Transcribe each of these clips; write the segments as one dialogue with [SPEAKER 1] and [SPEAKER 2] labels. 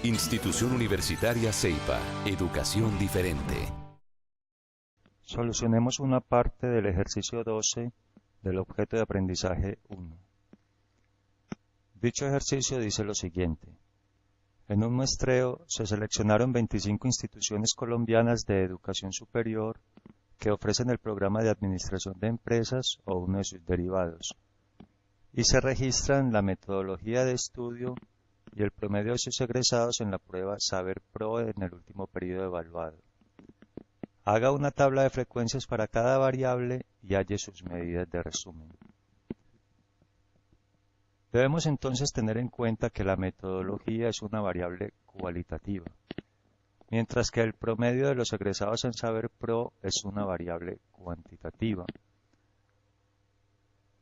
[SPEAKER 1] Institución Universitaria Ceiba, educación diferente.
[SPEAKER 2] Solucionemos una parte del ejercicio 12 del objeto de aprendizaje 1. Dicho ejercicio dice lo siguiente. En un muestreo se seleccionaron 25 instituciones colombianas de educación superior que ofrecen el programa de administración de empresas o uno de sus derivados, y se registran la metodología de estudio y el promedio de sus egresados en la prueba Saber Pro en el último periodo evaluado. Haga una tabla de frecuencias para cada variable y halle sus medidas de resumen. Debemos entonces tener en cuenta que la metodología es una variable cualitativa, mientras que el promedio de los egresados en Saber Pro es una variable cuantitativa.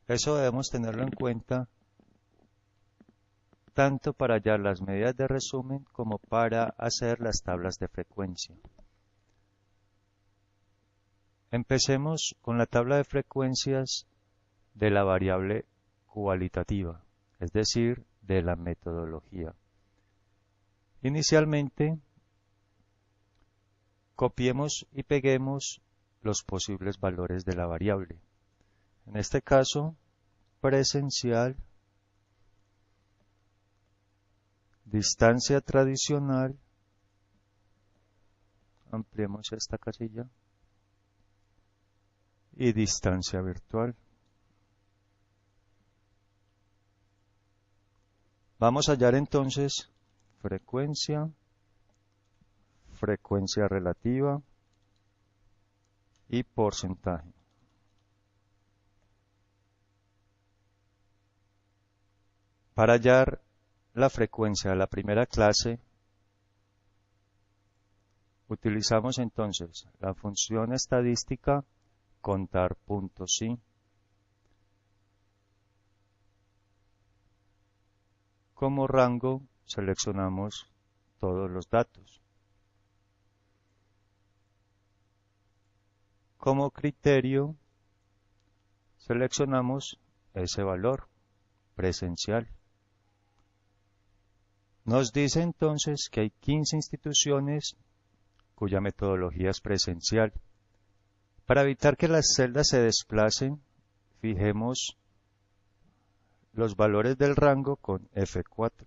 [SPEAKER 2] Eso debemos tenerlo en cuenta tanto para hallar las medidas de resumen como para hacer las tablas de frecuencia. Empecemos con la tabla de frecuencias de la variable cualitativa, es decir, de la metodología. Inicialmente, copiemos y peguemos los posibles valores de la variable. En este caso, presencial, distancia tradicional, ampliemos esta casilla, y distancia virtual. Vamos a hallar entonces frecuencia, frecuencia relativa y porcentaje. Para hallar la frecuencia de la primera clase, utilizamos entonces la función estadística contar puntos sí. Como rango seleccionamos todos los datos. Como criterio seleccionamos ese valor presencial. Nos dice entonces que hay 15 instituciones cuya metodología es presencial. Para evitar que las celdas se desplacen, fijemos los valores del rango con F4.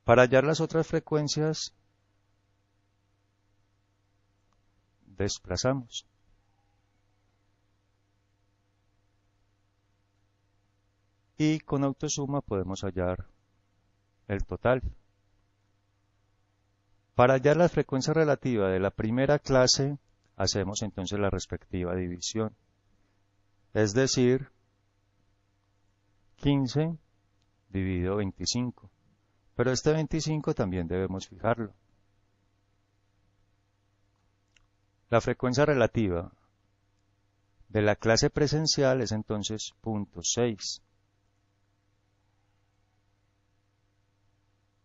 [SPEAKER 2] Para hallar las otras frecuencias, desplazamos. Y con autosuma podemos hallar el total. Para hallar la frecuencia relativa de la primera clase, hacemos entonces la respectiva división. Es decir, 15 dividido 25. Pero este 25 también debemos fijarlo. La frecuencia relativa de la clase presencial es entonces 0.6.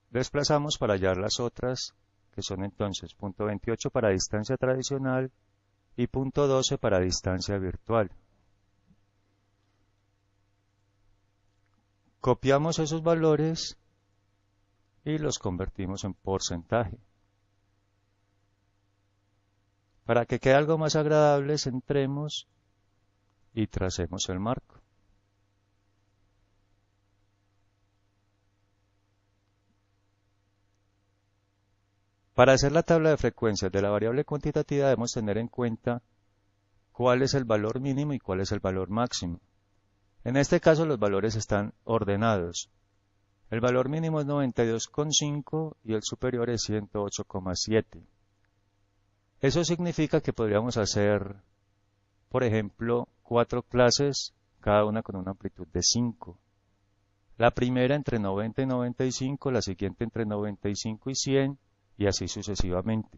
[SPEAKER 2] Desplazamos para hallar las otras, que son entonces 0.28 para distancia tradicional y 0.12 para distancia virtual. Copiamos esos valores y los convertimos en porcentaje. Para que quede algo más agradable, centremos y tracemos el marco. Para hacer la tabla de frecuencias de la variable cuantitativa debemos tener en cuenta cuál es el valor mínimo y cuál es el valor máximo. En este caso los valores están ordenados. El valor mínimo es 92,5 y el superior es 108,7. Eso significa que podríamos hacer, por ejemplo, 4 clases, cada una con una amplitud de 5. La primera entre 90 y 95, la siguiente entre 95 y 100, y así sucesivamente.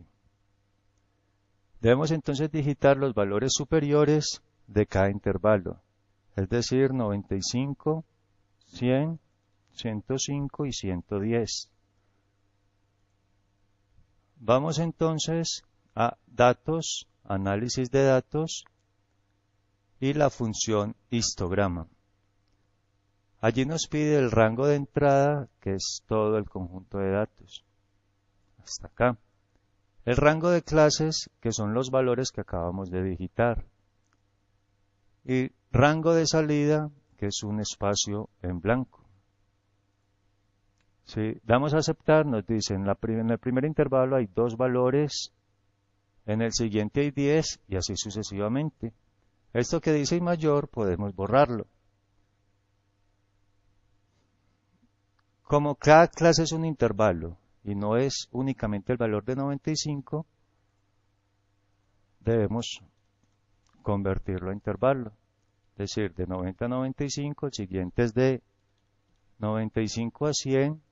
[SPEAKER 2] Debemos entonces digitar los valores superiores de cada intervalo, es decir, 95, 100, 105 y 110. Vamos entonces a datos, análisis de datos y la función histograma. Allí nos pide el rango de entrada, que es todo el conjunto de datos. Hasta acá. El rango de clases, que son los valores que acabamos de digitar. Y rango de salida, que es un espacio en blanco. Si damos a aceptar, nos dicen en el primer intervalo hay 2 valores, en el siguiente hay 10 y así sucesivamente. Esto que dice y mayor podemos borrarlo. Como cada clase es un intervalo y no es únicamente el valor de 95, debemos convertirlo a intervalo. Es decir, de 90 a 95, el siguiente es de 95 a 100,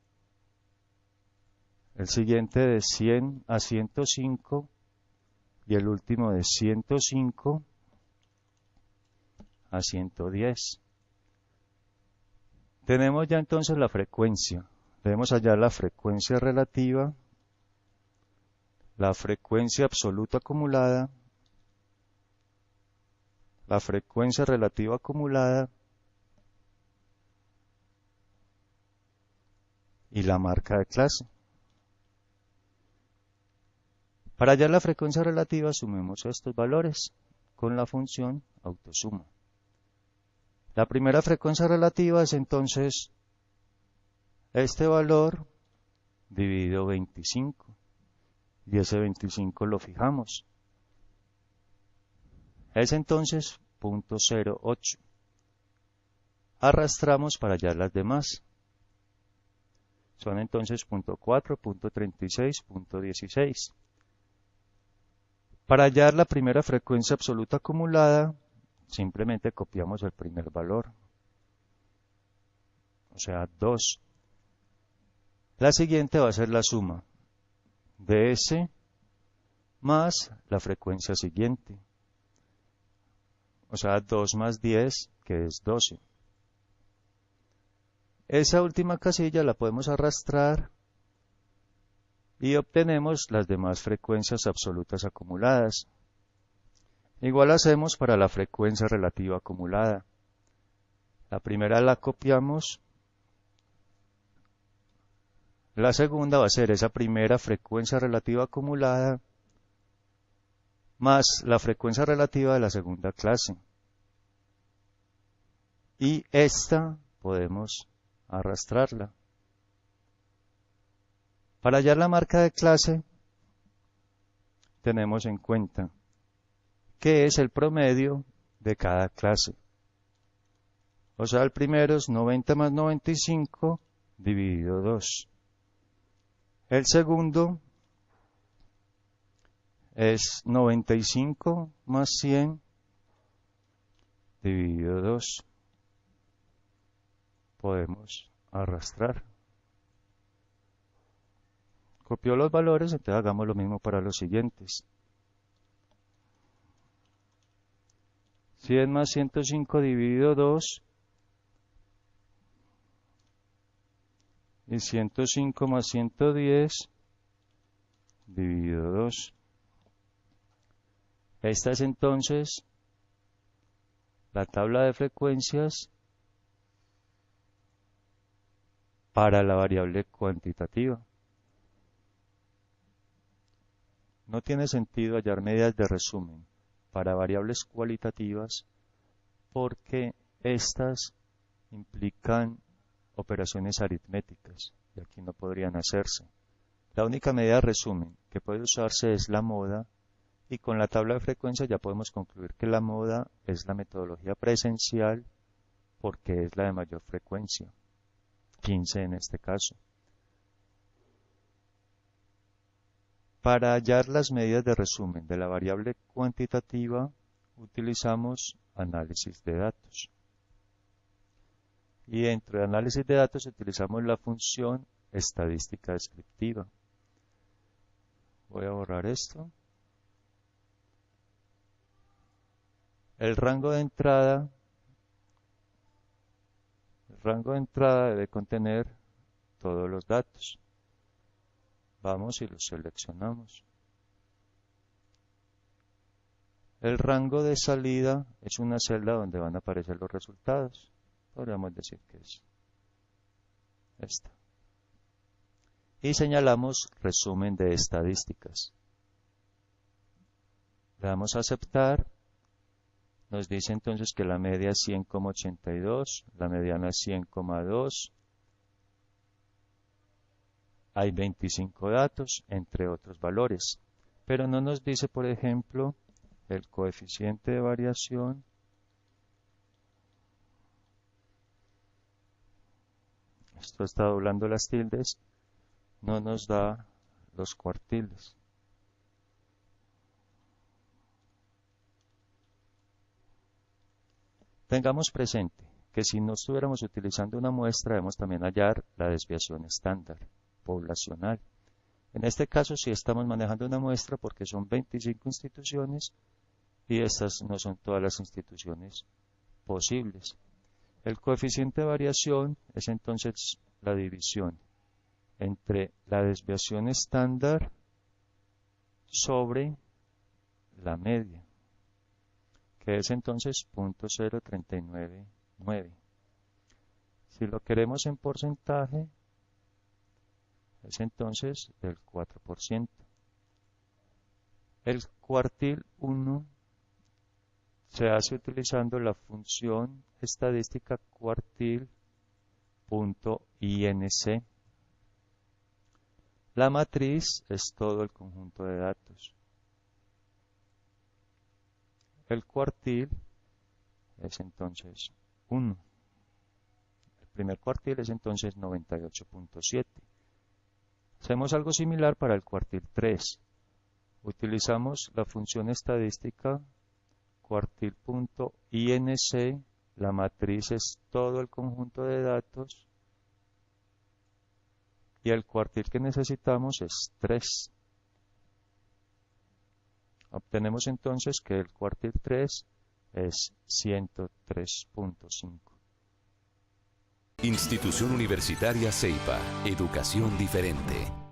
[SPEAKER 2] el siguiente de 100 a 105 y el último de 105 a 110. Tenemos ya entonces la frecuencia. Debemos hallar la frecuencia relativa, la frecuencia absoluta acumulada, la frecuencia relativa acumulada y la marca de clase. Para hallar la frecuencia relativa sumemos estos valores con la función autosuma. La primera frecuencia relativa es entonces este valor dividido 25 y ese 25 lo fijamos. Es entonces 0.08. Arrastramos para hallar las demás. Son entonces 0.4, 0.36, 0.16. Para hallar la primera frecuencia absoluta acumulada, simplemente copiamos el primer valor, o sea 2. La siguiente va a ser la suma de ese más la frecuencia siguiente, o sea 2 más 10, que es 12. Esa última casilla la podemos arrastrar y obtenemos las demás frecuencias absolutas acumuladas. Igual hacemos para la frecuencia relativa acumulada. La primera la copiamos. La segunda va a ser esa primera frecuencia relativa acumulada más la frecuencia relativa de la segunda clase. Y esta podemos arrastrarla. Para hallar la marca de clase, tenemos en cuenta que es el promedio de cada clase. O sea, el primero es 90 más 95 dividido 2. El segundo es 95 más 100 dividido 2. Podemos arrastrar. Copió los valores, entonces hagamos lo mismo para los siguientes. 100 más 105 dividido 2 y 105 más 110 dividido 2. Esta es entonces la tabla de frecuencias para la variable cuantitativa. No tiene sentido hallar medidas de resumen para variables cualitativas porque estas implican operaciones aritméticas y aquí no podrían hacerse. La única medida de resumen que puede usarse es la moda y con la tabla de frecuencia ya podemos concluir que la moda es la metodología presencial porque es la de mayor frecuencia, 15 en este caso. Para hallar las medidas de resumen de la variable cuantitativa, utilizamos análisis de datos. Y dentro de análisis de datos utilizamos la función estadística descriptiva. Voy a borrar esto. El rango de entrada debe contener todos los datos. Vamos y los seleccionamos. El rango de salida es una celda donde van a aparecer los resultados. Podríamos decir que es esta. Y señalamos resumen de estadísticas. Le damos a aceptar. Nos dice entonces que la media es 100,82, la mediana es 100,2. Hay 25 datos, entre otros valores. Pero no nos dice, por ejemplo, el coeficiente de variación. Esto está doblando las tildes. No nos da los cuartiles. Tengamos presente que si no estuviéramos utilizando una muestra, debemos también hallar la desviación estándar poblacional. En este caso sí estamos manejando una muestra porque son 25 instituciones y estas no son todas las instituciones posibles. El coeficiente de variación es entonces la división entre la desviación estándar sobre la media, que es entonces 0.0399. Si lo queremos en porcentaje, es entonces del 4%. El cuartil 1 se hace utilizando la función estadística cuartil.inc. La matriz es todo el conjunto de datos. El cuartil es entonces 1. El primer cuartil es entonces 98.7. Hacemos algo similar para el cuartil 3. Utilizamos la función estadística cuartil.inc. La matriz es todo el conjunto de datos. Y el cuartil que necesitamos es 3. Obtenemos entonces que el cuartil 3 es 103.5.
[SPEAKER 1] Institución Universitaria Ceiba. Educación diferente.